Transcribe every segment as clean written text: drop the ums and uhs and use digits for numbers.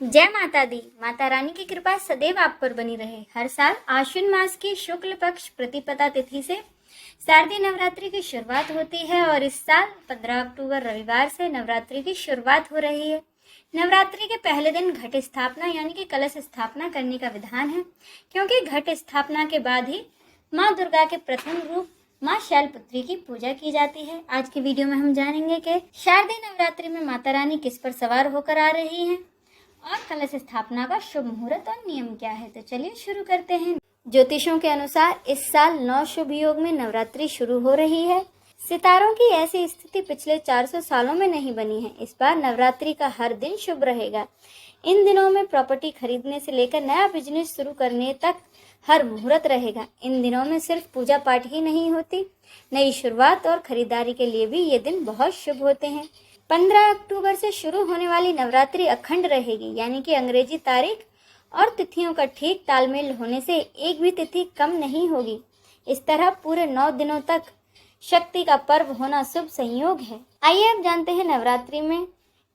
जय माता दी। माता रानी की कृपा सदैव आप पर बनी रहे। हर साल आश्विन मास की शुक्ल पक्ष प्रतिपदा तिथि से शारदीय नवरात्रि की शुरुआत होती है और इस साल 15 अक्टूबर रविवार से नवरात्रि की शुरुआत हो रही है। नवरात्रि के पहले दिन घट स्थापना यानी कि कलश स्थापना करने का विधान है, क्योंकि घट स्थापना के बाद ही माँ दुर्गा के प्रथम रूप माँ शैलपुत्री की पूजा की जाती है। आज की वीडियो में हम जानेंगे कि शारदीय नवरात्रि में माता रानी किस पर सवार होकर आ रही हैं और कलश स्थापना का शुभ मुहूर्त और नियम क्या है। तो चलिए शुरू करते हैं। ज्योतिषों के अनुसार इस साल 9 शुभ योग में नवरात्रि शुरू हो रही है। सितारों की ऐसी स्थिति पिछले 400 सालों में नहीं बनी है। इस बार नवरात्रि का हर दिन शुभ रहेगा। इन दिनों में प्रॉपर्टी खरीदने से लेकर नया बिजनेस शुरू करने तक हर मुहूर्त रहेगा। इन दिनों में सिर्फ पूजा पाठ ही नहीं होती, नई शुरुआत और खरीदारी के लिए भी ये दिन बहुत शुभ होते हैं। 15 अक्टूबर से शुरू होने वाली नवरात्रि अखंड रहेगी, यानी कि अंग्रेजी तारीख और तिथियों का ठीक तालमेल होने से एक भी तिथि कम नहीं होगी। इस तरह पूरे 9 दिनों तक शक्ति का पर्व होना शुभ संयोग है। आइए अब जानते हैं नवरात्रि में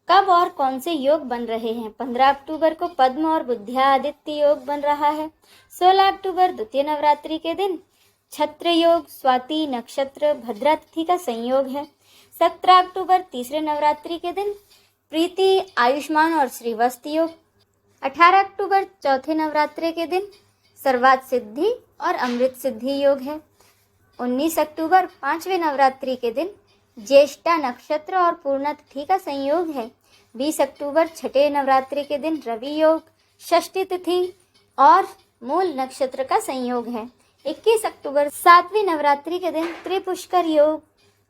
कब और कौन से योग बन रहे हैं। 15 अक्टूबर को पद्म और बुद्ध्यादित्य योग बन रहा है। 16 अक्टूबर द्वितीय नवरात्रि के दिन छत्र योग स्वाति नक्षत्र भद्रा तिथि का संयोग है। 17 अक्टूबर तीसरे नवरात्रि के दिन प्रीति आयुष्मान और श्रीवस्त्र योग। 18 अक्टूबर चौथे नवरात्रि के दिन सर्वात सिद्धि और अमृत सिद्धि योग है। 19 अक्टूबर पांचवें नवरात्रि के दिन ज्येष्ठा नक्षत्र और पूर्णा तिथि का संयोग है। 20 अक्टूबर छठे नवरात्रि के दिन रवि योग षष्ठी तिथि और मूल नक्षत्र का संयोग है। 21 अक्टूबर सातवीं नवरात्रि के दिन त्रिपुष्कर योग।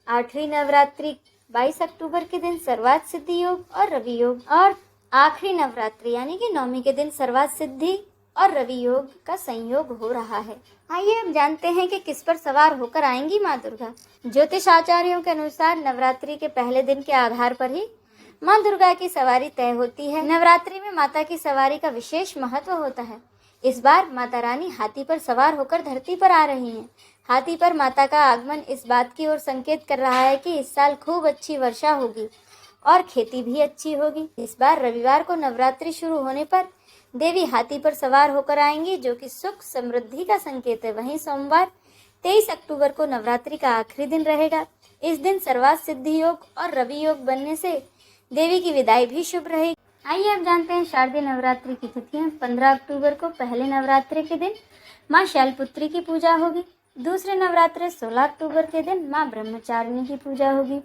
8वीं नवरात्रि 22 अक्टूबर के दिन सर्वात सिद्धि योग और रवि योग और आखिरी नवरात्रि यानी कि 9वीं के दिन सर्वात सिद्धि और रवि योग का संयोग हो रहा है। आइए अब जानते हैं कि किस पर सवार होकर आएंगी माँ दुर्गा। ज्योतिष आचार्यों के अनुसार नवरात्रि के पहले दिन के आधार पर ही माँ दुर्गा की सवारी तय होती है। नवरात्रि में माता की सवारी का विशेष महत्व होता है। इस बार माता रानी हाथी पर सवार होकर धरती पर आ रही हैं। हाथी पर माता का आगमन इस बात की ओर संकेत कर रहा है कि इस साल खूब अच्छी वर्षा होगी और खेती भी अच्छी होगी। इस बार रविवार को नवरात्रि शुरू होने पर देवी हाथी पर सवार होकर आएंगी, जो कि सुख समृद्धि का संकेत है। वहीं सोमवार 23 अक्टूबर को नवरात्रि का आखिरी दिन रहेगा। इस दिन सर्वात सिद्धि योग और रवि योग बनने से देवी की विदाई भी शुभ रहेगी। आइए अब जानते हैं शारदीय नवरात्रि की तिथियां। 15 अक्टूबर को पहले नवरात्रि के दिन माँ शैलपुत्री की पूजा होगी। दूसरे नवरात्रि 16 अक्टूबर के दिन माँ ब्रह्मचारिणी की पूजा होगी।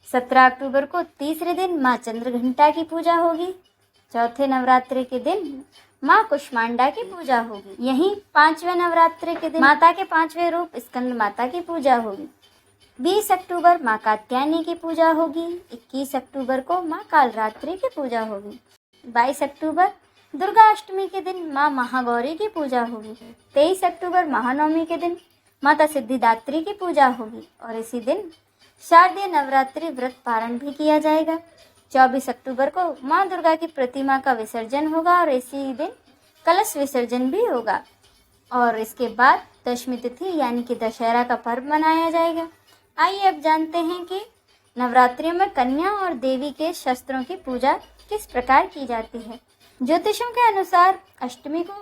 17 अक्टूबर को तीसरे दिन माँ चंद्रघंटा की पूजा होगी। चौथे नवरात्रि के दिन माँ कुष्मांडा की पूजा होगी। यहीं पांचवें नवरात्रि के दिन माता के पांचवें रूप स्कंद माता की पूजा होगी। 20 अक्टूबर माँ कात्यायनी की पूजा होगी। 21 अक्टूबर को माँ कालरात्रि की पूजा होगी। 22 अक्टूबर दुर्गा अष्टमी के दिन माँ महागौरी की पूजा होगी। 23 अक्टूबर महानवमी के दिन माता सिद्धिदात्री की पूजा होगी और इसी दिन शारदीय नवरात्रि व्रत पारण भी किया जाएगा। 24 अक्टूबर को माँ दुर्गा की प्रतिमा का विसर्जन होगा और इसी दिन कलश विसर्जन भी होगा और इसके बाद दशमी तिथि यानी कि दशहरा का पर्व मनाया जाएगा। आइए अब जानते हैं कि नवरात्रियों में कन्या और देवी के शस्त्रों की पूजा किस प्रकार की जाती है। ज्योतिषों के अनुसार अष्टमी को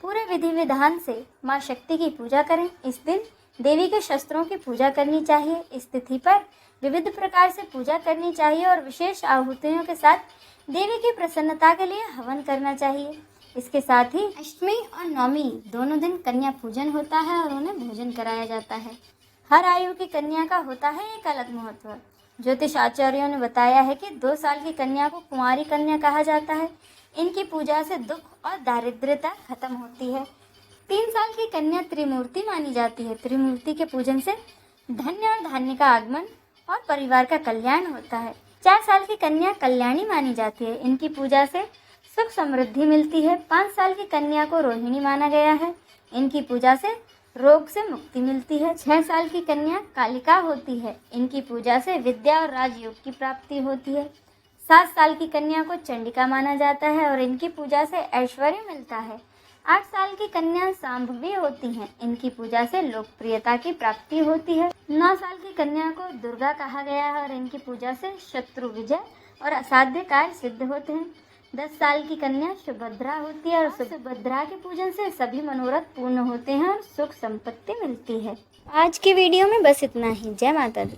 पूरे विधि विधान से माँ शक्ति की पूजा करें। इस दिन देवी के शस्त्रों की पूजा करनी चाहिए। इस तिथि पर विविध प्रकार से पूजा करनी चाहिए और विशेष आहुतियों के साथ देवी की प्रसन्नता के लिए हवन करना चाहिए। इसके साथ ही अष्टमी और नवमी दोनों दिन कन्या पूजन होता है और उन्हें भोजन कराया जाता है। हर आयु की कन्या का होता है एक अलग महत्व। ज्योतिष आचार्यों ने बताया है कि 2 साल की कन्या को कुंवारी कन्या कहा जाता है। इनकी पूजा से दुख और दारिद्र्यता खत्म होती है। 3 साल की कन्या त्रिमूर्ति मानी जाती है। त्रिमूर्ति के पूजन से धन्य और धान्य का आगमन और परिवार का कल्याण होता है। 4 साल की कन्या कल्याणी मानी जाती है। इनकी पूजा से सुख समृद्धि मिलती है। 5 साल की कन्या को रोहिणी माना गया है। इनकी पूजा से रोग से मुक्ति मिलती है। 6 साल की कन्या कालिका होती है। इनकी पूजा से विद्या और राजयोग की प्राप्ति होती है। 7 साल की कन्या को चंडिका माना जाता है और इनकी पूजा से ऐश्वर्य मिलता है। 8 साल की कन्या सांभवी होती हैं। इनकी पूजा से लोकप्रियता की प्राप्ति होती है। 9 साल की कन्या को दुर्गा कहा गया है और इनकी पूजा से शत्रु विजय और असाध्य कार्य सिद्ध होते हैं। 10 साल की कन्या सुभद्रा होती है और सुभद्रा के पूजन से सभी मनोरथ पूर्ण होते हैं और सुख संपत्ति मिलती है। आज की वीडियो में बस इतना ही। जय माता दी।